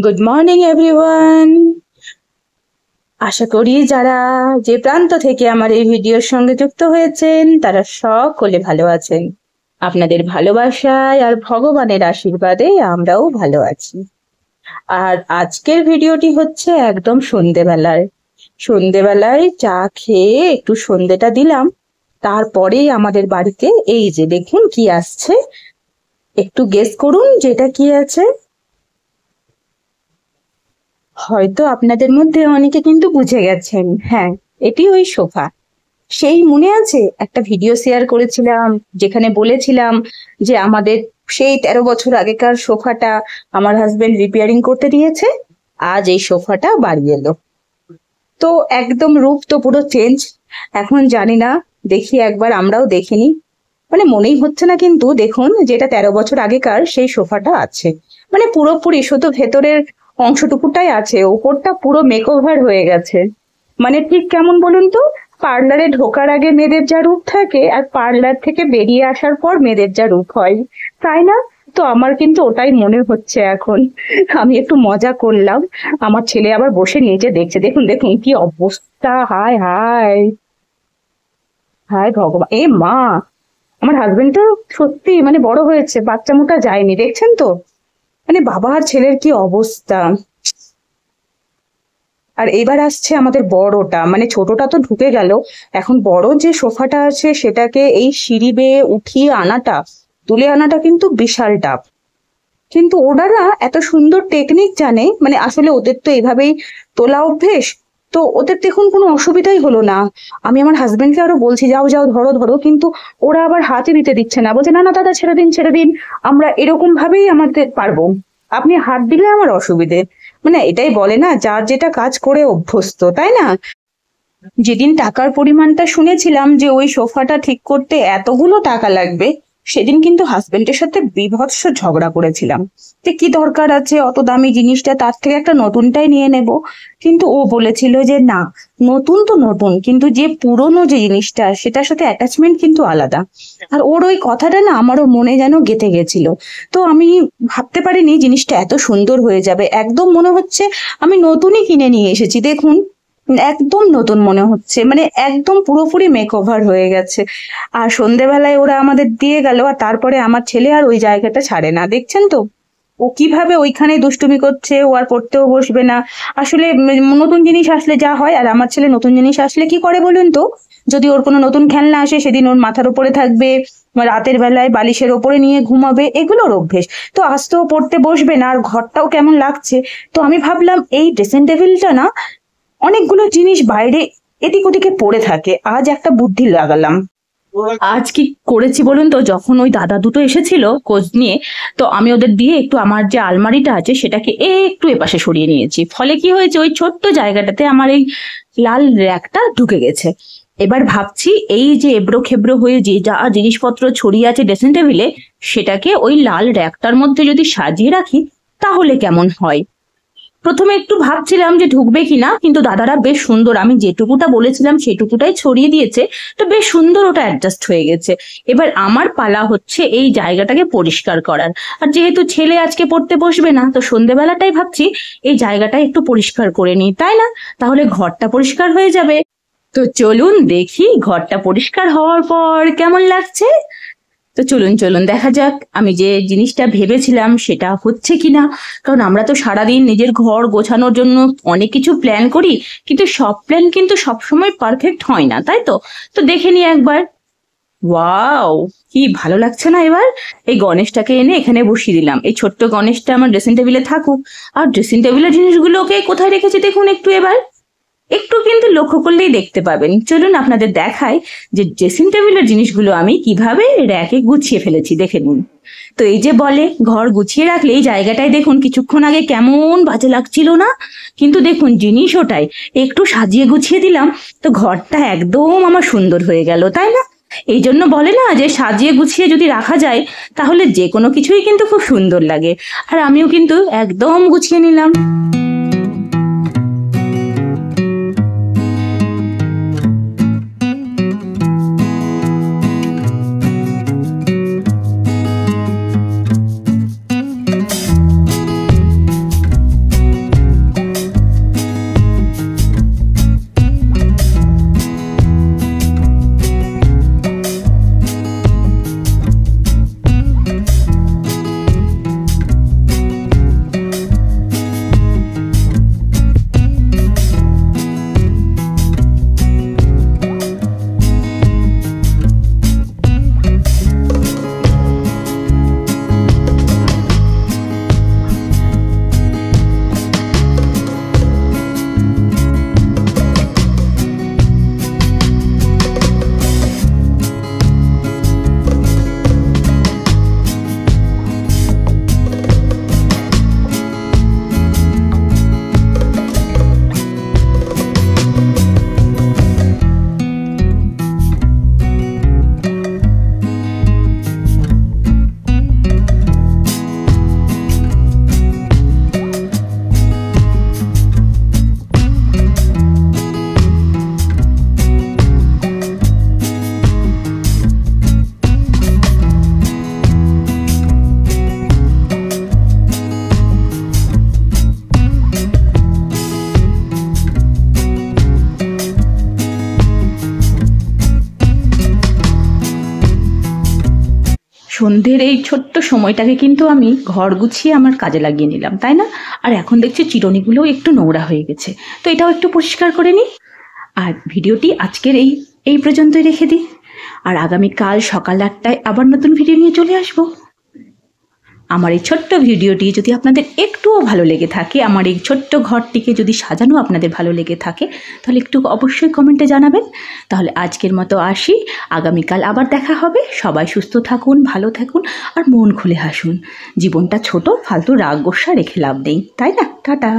Good morning everyone. আশা করি যারা যে প্রান্ত থেকে আমার এই ভিডিওর সঙ্গে যুক্ত হয়েছেন তারা সকলে ভালো আছেন। আপনাদের ভালোবাসায় আর ভগবানের আশীর্বাদে আমরাও ভালো আছি। আর আজকের ভিডিওটি হচ্ছে একদম সন্ধেবেলায় চা খেয়ে একটু সন্ধেটা দিলাম, তারপরেই আমাদের বাড়িতে এই যে দেখুন কি আসছে। একটু গেস করুন যেটা কি আছে। হয়তো আপনাদের মধ্যে অনেকে কিন্তু বুঝে গেছেন, হ্যাঁ, এটি ওই সোফা। সেই মনে আছে একটা ভিডিও শেয়ার করেছিলাম যেখানে বলেছিলাম যে আমাদের সেই 13 বছর আগেকার সোফাটা আমার হাজবেন্ড রিপেয়ারিং করতে দিয়েছে। আজ এই সোফাটা বাড়ি এলো। তো একদম রূপ তো পুরো চেঞ্জ। এখন জানি না, দেখি একবার আমরাও দেখিনি। মানে মনেই হচ্ছে না, কিন্তু দেখুন যেটা 13 বছর আগেকার সেই সোফাটা আছে। মানে পুরোপুরি শুধু ভেতরের অংশটুকুটাই আছে, ওপরটা পুরো মেকওভার হয়ে গেছে। মানে ঠিক কেমন বলুন তো, পার্লারে ঢোকার আগে মেয়েদের যা রূপ থাকে আর পার্লার থেকে বেরিয়ে আসার পর মেয়েদের যা রূপ হয়, তাই না? তো আমার কিন্তু ওটাই মনে হচ্ছে এখন। আমি একটু মজা করলাম, আমার ছেলে আবার বসে নিচে দেখছে। দেখুন দেখুন কি অবস্থা, হায় হায় হায় ভগবান, এ মা! আমার হাজবেন্ড তো সত্যি মানে বড় হয়েছে, বাচ্চা মোটা যায়নি, দেখছেন তো? মানে বাবা আর ছেলের কি অবস্থা। আর এবার আসছে আমাদের বড়টা, মানে ছোটটা তো ঢুকে গেল। এখন বড় যে সোফাটা আছে সেটাকে এই সিঁড়ি বেয়ে উঠিয়ে আনাটা, তুলে আনাটা কিন্তু বিশাল টাফ। কিন্তু ওনারা এত সুন্দর টেকনিক জানে, মানে আসলে ওদের তো এভাবেই তোলা অভ্যেস। তো ওদের দেখুন কোনো অসুবিধাই হলো না। আমি আমার হাজবেন্ডকে আরো বলছি যাও যাও ধরো ধরো, কিন্তু ওরা আবার হাতে দিতে দিচ্ছে না, বলছে না না দাদা ছেড়ে দিন ছেড়ে দিন, আমরা এরকম ভাবেই আমাদের পারবো, আপনি হাত দিলে আমার অসুবিধে। মানে এটাই বলে না, যার যেটা কাজ করে অভ্যস্ত, তাই না? যেদিন টাকার পরিমাণটা শুনেছিলাম যে ওই সোফাটা ঠিক করতে এতগুলো টাকা লাগবে, সেদিন কিন্তু হাজবেন্ডের সাথে বীভৎস ঝগড়া করেছিলাম যে কি দরকার আছে অত দামি জিনিসটা, তার থেকে একটা নতুনটাই নিয়ে নেব। কিন্তু ও বলেছিল যে না, নতুন তো নতুন, কিন্তু যে পুরনো যে জিনিসটা সেটার সাথে অ্যাটাচমেন্ট কিন্তু আলাদা। আর ওর ওই কথাটা না আমারও মনে যেন গেঁথে গেছিল। তো আমি ভাবতে পারিনি জিনিসটা এত সুন্দর হয়ে যাবে, একদম মনে হচ্ছে আমি নতুনই কিনে নিয়ে এসেছি। দেখুন একদম নতুন মনে হচ্ছে, মানে একদম পুরোপুরি মেকওভার হয়ে গেছে। আর সন্ধেবেলায় ওরা আমাদের দিয়ে গেল, আর তারপরে আমার ছেলে আর ওই জায়গাটা ছাড়ে না, দেখছেন তো? ও কিভাবে ওইখানে দুষ্টুমি করছে, ও আর পড়তেও বসবে না। আসলে নতুন জিনিস আসলে যা হয়, আর আমার ছেলে নতুন জিনিস আসলে কি করে বলুন তো, যদি ওর কোনো নতুন খেলনা আসে সেদিন ওর মাথার উপরে থাকবে, রাতের বেলায় বালিশের ওপরে নিয়ে ঘুমাবে, এগুলোর অভ্যেস। তো আজ তো ও পড়তে বসবে না, আর ঘরটাও কেমন লাগছে। তো আমি ভাবলাম এই ড্রেসিং টেবিলটা না, অনেকগুলো জিনিস বাইরে এদিক ওদিকে পড়ে থাকে, আজ একটা বুদ্ধি লাগালাম। আজ কি করেছি বলুন তো, যখন ওই দাদা দুটো এসেছিল খোঁজ নিয়ে, তো আমি ওদের দিয়ে একটু আমার যে আলমারিটা আছে সেটাকে একটু এপাশে সরিয়ে নিয়েছি। ফলে কি হয়েছে, ওই ছোট্ট জায়গাটাতে আমার এই লাল র্যাকটা ঢুকে গেছে। এবার ভাবছি এই যে এবড়ো খেবড়ো হয়ে যে যা জিনিসপত্র ছড়িয়ে আছে ড্রেসিং টেবিলে, সেটাকে ওই লাল র্যাকটার মধ্যে যদি সাজিয়ে রাখি তাহলে কেমন হয়। প্রথমে একটু ভাবছিলাম যে ঢুকবে কিনা, কিন্তু দাদারা বেশ সুন্দর, আমি যেটুকুটা বলেছিলাম সেটুকুটাই ছড়িয়ে দিয়েছে। তো বেশ সুন্দর ওটা অ্যাডজাস্ট হয়ে গেছে। এবার আমার পালা হচ্ছে এই জায়গাটাকে পরিষ্কার করার। আর যেহেতু ছেলে আজকে পড়তে বসবে না, তো সন্ধ্যেবেলাটাই ভাবছি এই জায়গাটা একটু পরিষ্কার করে নিই, তাই না? তাহলে ঘরটা পরিষ্কার হয়ে যাবে। তো চলুন দেখি ঘরটা পরিষ্কার হওয়ার পর কেমন লাগছে। তো চলুন চলুন দেখা যাক আমি যে জিনিসটা ভেবেছিলাম সেটা হচ্ছে কিনা। কারণ আমরা তো সারাদিন নিজের ঘর গোছানোর জন্য অনেক কিছু প্ল্যান করি, কিন্তু সব প্ল্যান কিন্তু সবসময় পারফেক্ট হয় না, তাই তো? তো দেখে নি একবার। ওয়াও, কি ভালো লাগছে না এবার? এই গণেশটাকে এনে এখানে বসিয়ে দিলাম, এই ছোট্ট গণেশটা আমার ড্রেসিং টেবিলে থাকুক। আর ড্রেসিং টেবিলের জিনিসগুলোকে কোথায় রেখেছি দেখুন একটু এবার, একটু কিন্তু লক্ষ্য করলেই দেখতে পাবেন। চলুন আপনাদের দেখাই যে ড্রেসিং টেবিলের জিনিসগুলো আমি কিভাবে র্যাকে গুছিয়ে ফেলেছি, দেখে নিন। তো এই যে বলে ঘর গুছিয়ে রাখলে, এই জায়গাটায় দেখুন কিছুক্ষণ আগে কেমন বাজে লাগছিল না, কিন্তু দেখুন জিনিস ওটাই একটু সাজিয়ে গুছিয়ে দিলাম, তো ঘরটা একদম আমার সুন্দর হয়ে গেল, তাই না? এই জন্য বলে না যে সাজিয়ে গুছিয়ে যদি রাখা যায় তাহলে যে কোনো কিছুই কিন্তু খুব সুন্দর লাগে। আর আমিও কিন্তু একদম গুছিয়ে নিলাম। সন্ধ্যের এই ছোট্ট সময়টাকে কিন্তু আমি ঘর গুছিয়ে আমার কাজে লাগিয়ে নিলাম, তাই না? আর এখন দেখছি চিরুনিগুলোও একটু নোংরা হয়ে গেছে, তো এটাও একটু পরিষ্কার করে নিই। আর ভিডিওটি আজকের এই পর্যন্তই রেখে দিই। আর আগামীকাল সকাল 8টায় আবার নতুন ভিডিও নিয়ে চলে আসবো। আমার এই ছোট্ট ভিডিওটি যদি আপনাদের একটুও ভালো লেগে থাকে, আমার এই ছোট্ট ঘরটিকে যদি সাজানো আপনাদের ভালো লেগে থাকে, তাহলে একটু অবশ্যই কমেন্টে জানাবেন। তাহলে আজকের মতো আসি, আগামীকাল আবার দেখা হবে। সবাই সুস্থ থাকুন, ভালো থাকুন আর মন খুলে হাসুন। জীবনটা ছোট, ফালতু রাগ গোস্বা রেখে লাভ নেই, তাই না? টাটা।